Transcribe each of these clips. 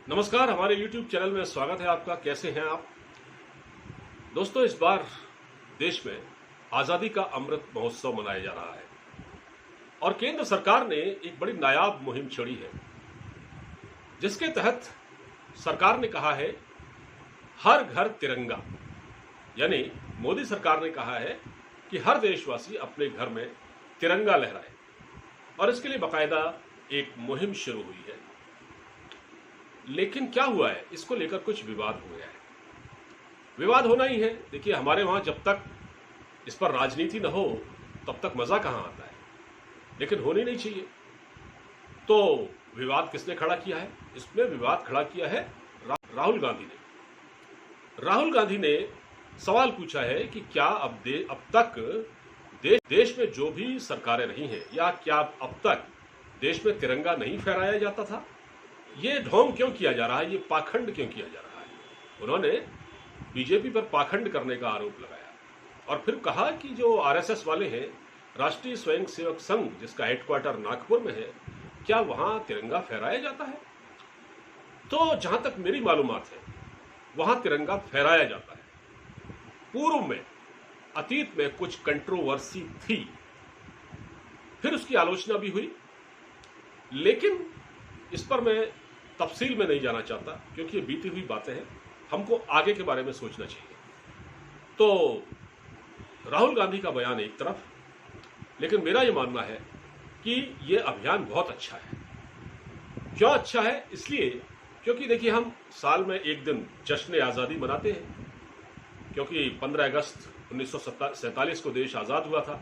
नमस्कार, हमारे YouTube channel में स्वागत है आपका। कैसे हैं आप दोस्तों? इस बार देश में आज़ादी का अमृत महोत्सव मनाया जा रहा है और केंद्र सरकार ने एक बड़ी नायाब मुहिम छेड़ी है, जिसके तहत सरकार ने कहा है हर घर तिरंगा। यानी मोदी सरकार ने कहा है कि हर देशवासी अपने घर में तिरंगा लहराए और इसके लिए बाकायदा एक मुहिम शुरू हुई है। लेकिन क्या हुआ है, इसको लेकर कुछ विवाद हो गया है। विवाद होना ही है। देखिए, हमारे वहां जब तक इस पर राजनीति न हो तब तक मजा कहां आता है, लेकिन होनी नहीं चाहिए। तो विवाद किसने खड़ा किया है? इसमें विवाद खड़ा किया है राहुल गांधी ने। राहुल गांधी ने सवाल पूछा है कि क्या अब तक देश में जो भी सरकारें रही हैं, या क्या अब तक देश में तिरंगा नहीं फहराया जाता था? ये ढोंग क्यों किया जा रहा है, ये पाखंड क्यों किया जा रहा है? उन्होंने बीजेपी पर पाखंड करने का आरोप लगाया और फिर कहा कि जो आरएसएस वाले हैं, राष्ट्रीय स्वयंसेवक संघ जिसका हेडक्वार्टर नागपुर में है, क्या वहां तिरंगा फहराया जाता है? तो जहां तक मेरी मालूमात है, वहां तिरंगा फहराया जाता है। पूर्व में, अतीत में कुछ कंट्रोवर्सी थी, फिर उसकी आलोचना भी हुई, लेकिन इस पर मैं तफसील में नहीं जाना चाहता क्योंकि ये बीती हुई बातें हैं। हमको आगे के बारे में सोचना चाहिए। तो राहुल गांधी का बयान एक तरफ, लेकिन मेरा ये मानना है कि ये अभियान बहुत अच्छा है। क्यों अच्छा है? इसलिए क्योंकि देखिए, हम साल में एक दिन जश्न आज़ादी मनाते हैं, क्योंकि 15 अगस्त 1947 को देश आज़ाद हुआ था।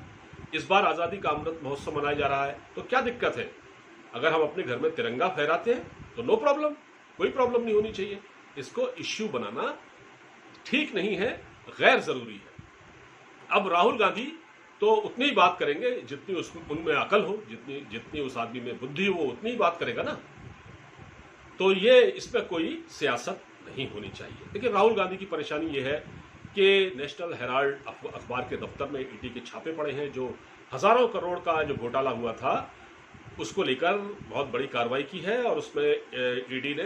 इस बार आज़ादी का अमृत महोत्सव मनाया जा रहा है, तो क्या दिक्कत है? अगर हम अपने घर में तिरंगा फहराते हैं तो नो प्रॉब्लम, कोई प्रॉब्लम नहीं होनी चाहिए। इसको इश्यू बनाना ठीक नहीं है, गैर जरूरी है। अब राहुल गांधी तो उतनी ही बात करेंगे जितनी उनमें अकल हो, जितनी उस आदमी में बुद्धि हो, उतनी ही बात करेगा ना। तो ये इसमें कोई सियासत नहीं होनी चाहिए। देखिए, राहुल गांधी की परेशानी ये है कि नेशनल हेराल्ड अखबार के दफ्तर में ईडी के छापे पड़े हैं। जो हजारों करोड़ का जो घोटाला हुआ था, उसको लेकर बहुत बड़ी कार्रवाई की है और उसमें ईडी ने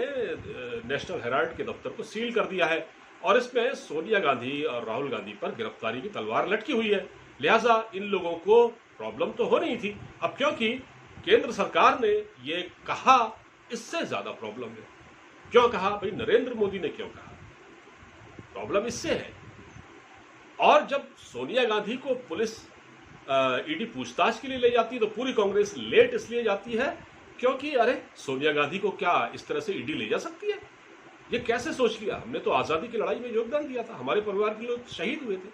नेशनल हेराल्ड के दफ्तर को सील कर दिया है और इसमें सोनिया गांधी और राहुल गांधी पर गिरफ्तारी की तलवार लटकी हुई है। लिहाजा इन लोगों को प्रॉब्लम तो हो नहीं थी। अब क्योंकि केंद्र सरकार ने ये कहा, इससे ज्यादा प्रॉब्लम है। क्यों कहा भाई? नरेंद्र मोदी ने क्यों कहा? प्रॉब्लम इससे है। और जब सोनिया गांधी को पुलिस ईडी पूछताछ के लिए ले जाती है तो पूरी कांग्रेस लेट इसलिए जाती है क्योंकि अरे, सोनिया गांधी को क्या इस तरह से ईडी ले जा सकती है? ये कैसे सोच लिया? हमने तो आजादी की लड़ाई में योगदान दिया था, हमारे परिवार के लोग शहीद हुए थे।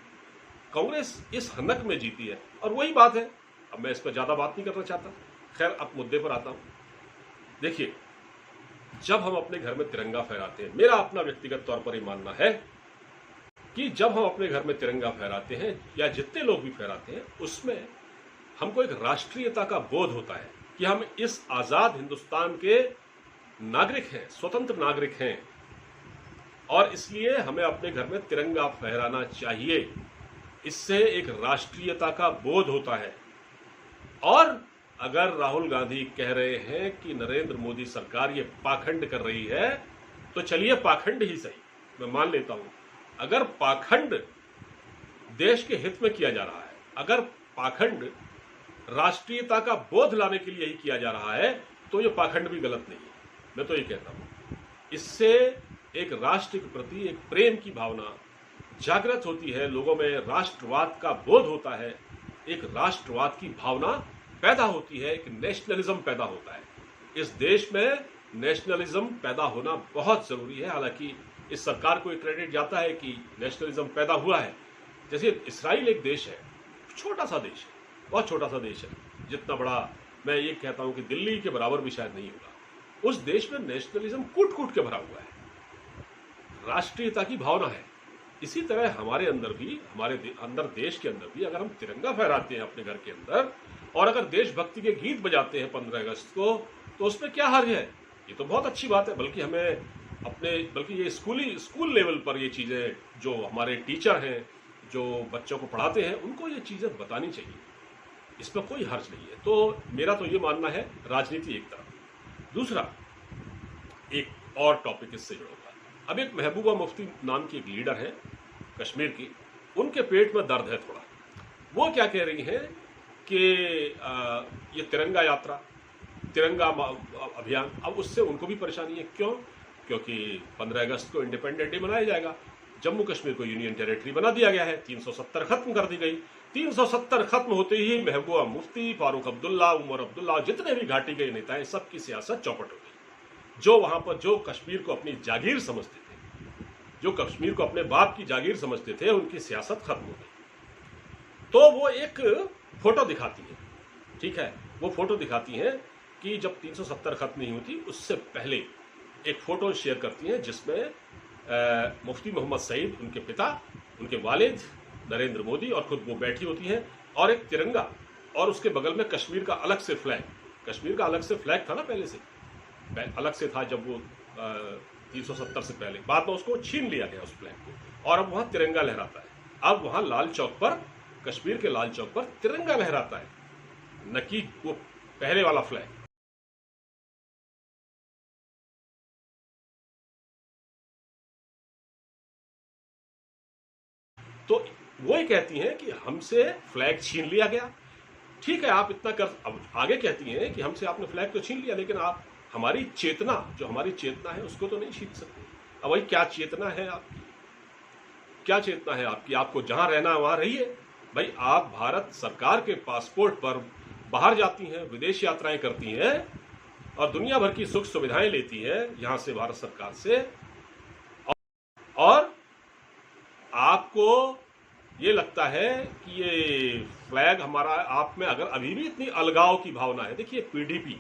कांग्रेस इस हनक में जीती है और वही बात है। अब मैं इस पर ज्यादा बात नहीं करना चाहता। खैर, अब मुद्दे पर आता हूं। देखिए, जब हम अपने घर में तिरंगा फहराते हैं, मेरा अपना व्यक्तिगत तौर पर ही मानना है कि जब हम अपने घर में तिरंगा फहराते हैं, या जितने लोग भी फहराते हैं, उसमें हमको एक राष्ट्रीयता का बोध होता है कि हम इस आजाद हिंदुस्तान के नागरिक हैं, स्वतंत्र नागरिक हैं, और इसलिए हमें अपने घर में तिरंगा फहराना चाहिए। इससे एक राष्ट्रीयता का बोध होता है। और अगर राहुल गांधी कह रहे हैं कि नरेंद्र मोदी सरकार ये पाखंड कर रही है, तो चलिए पाखंड ही सही, मैं मान लेता हूं। अगर पाखंड देश के हित में किया जा रहा है, अगर पाखंड राष्ट्रीयता का बोध लाने के लिए ही किया जा रहा है, तो ये पाखंड भी गलत नहीं है। मैं तो ये कहता हूं, इससे एक राष्ट्र के प्रति एक प्रेम की भावना जागृत होती है, लोगों में राष्ट्रवाद का बोध होता है, एक राष्ट्रवाद की भावना पैदा होती है, एक नेशनलिज्म पैदा होता है। इस देश में नेशनलिज्म पैदा होना बहुत जरूरी है। हालांकि इस सरकार को एक क्रेडिट जाता है कि नेशनलिज्म पैदा हुआ है। जैसे इस्राइल एक देश है, छोटा सा देश है, बहुत छोटा सा देश है, जितना बड़ा मैं ये कहता हूं कि दिल्ली के बराबर भी शायद नहीं होगा। उस देश में नेशनलिज्म कूट कूट के भरा हुआ है, राष्ट्रीयता की भावना है। इसी तरह हमारे अंदर भी, हमारे अंदर देश के अंदर भी अगर हम तिरंगा फहराते हैं अपने घर के अंदर, और अगर देशभक्ति के गीत बजाते हैं 15 अगस्त को, तो उसमें क्या हर्ज है? ये तो बहुत अच्छी बात है। बल्कि ये स्कूल लेवल पर ये चीजें, जो हमारे टीचर हैं, जो बच्चों को पढ़ाते हैं, उनको ये चीजें बतानी चाहिए। इसमें कोई हर्ज नहीं है। तो मेरा तो ये मानना है, राजनीति एक तरफ। दूसरा, एक और टॉपिक इससे जुड़ूंगा। अब एक महबूबा मुफ्ती नाम की एक लीडर है कश्मीर की, उनके पेट में दर्द है थोड़ा। वो क्या कह रही हैं कि ये तिरंगा यात्रा, तिरंगा अभियान, अब उससे उनको भी परेशानी है। क्यों? क्योंकि 15 अगस्त को इंडिपेंडेंट डे मनाया जाएगा, जम्मू कश्मीर को यूनियन टेरिटरी बना दिया गया है, 370 खत्म कर दी गई। 370 खत्म होते ही महबूबा मुफ्ती, फारूक अब्दुल्ला, उमर अब्दुल्ला, जितने भी घाटी के नेता हैं, सबकी सियासत चौपट हो गई। जो वहां पर जो कश्मीर को अपनी जागीर समझते थे, जो कश्मीर को अपने बाप की जागीर समझते थे, उनकी सियासत खत्म हो गई। तो वो एक फोटो दिखाती है, ठीक है, वो फोटो दिखाती है कि जब 370 खत्म नहीं होती उससे पहले एक फोटो शेयर करती हैं जिसमें मुफ्ती मोहम्मद सईद, उनके पिता, उनके वालिद नरेंद्र मोदी और खुद वो बैठी होती हैं, और एक तिरंगा, और उसके बगल में कश्मीर का अलग से फ्लैग। कश्मीर का अलग से फ्लैग था ना, पहले से अलग से था जब वो 370 से पहले, बाद में उसको छीन लिया गया उस फ्लैग को, और अब वहां तिरंगा लहराता है। अब वहां लाल चौक पर, कश्मीर के लाल चौक पर तिरंगा लहराता है, न कि वो पहले वाला फ्लैग। तो वो ही कहती हैं कि हमसे फ्लैग छीन लिया गया। ठीक है, आप इतना कर, अब आगे कहती हैं कि हमसे आपने फ्लैग तो छीन लिया, लेकिन आप हमारी चेतना, जो हमारी चेतना है, उसको तो नहीं छीन सकते। अब भाई क्या चेतना है आपकी, क्या चेतना है आपकी? आपको जहां रहना है वहां रहिए भाई। आप भारत सरकार के पासपोर्ट पर बाहर जाती हैं, विदेश यात्राएं करती हैं, और दुनिया भर की सुख सुविधाएं लेती हैं यहां से, भारत सरकार से, और आपको ये लगता है कि ये फ्लैग हमारा, आप में अगर अभी भी इतनी अलगाव की भावना है। देखिए, पीडीपी,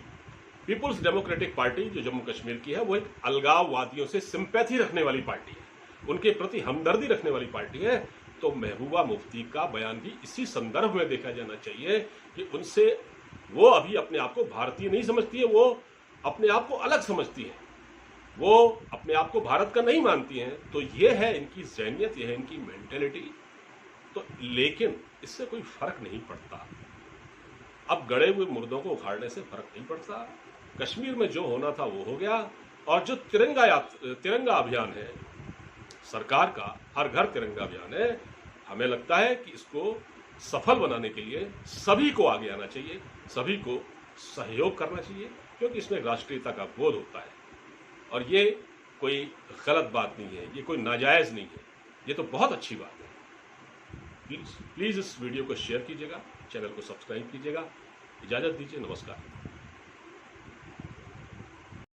पीपुल्स डेमोक्रेटिक पार्टी, जो जम्मू कश्मीर की है, वो एक अलगाववादियों से सिंपैथी रखने वाली पार्टी है, उनके प्रति हमदर्दी रखने वाली पार्टी है। तो महबूबा मुफ्ती का बयान भी इसी संदर्भ में देखा जाना चाहिए कि उनसे, वो अभी अपने आप को भारतीय नहीं समझती है, वो अपने आप को अलग समझती है, वो अपने आप को भारत का नहीं मानती हैं। तो ये है इनकी ज़हनियत, ये है इनकी मेंटेलिटी। तो लेकिन इससे कोई फर्क नहीं पड़ता। अब गड़े हुए मुर्दों को उखाड़ने से फर्क नहीं पड़ता। कश्मीर में जो होना था वो हो गया। और जो तिरंगा अभियान है सरकार का, हर घर तिरंगा अभियान है, हमें लगता है कि इसको सफल बनाने के लिए सभी को आगे आना चाहिए, सभी को सहयोग करना चाहिए, क्योंकि इसमें राष्ट्रीयता का बोध होता है। और ये कोई गलत बात नहीं है, ये कोई नाजायज़ नहीं है, ये तो बहुत अच्छी बात है। प्लीज़ इस वीडियो को शेयर कीजिएगा, चैनल को सब्सक्राइब कीजिएगा। इजाज़त दीजिए, नमस्कार।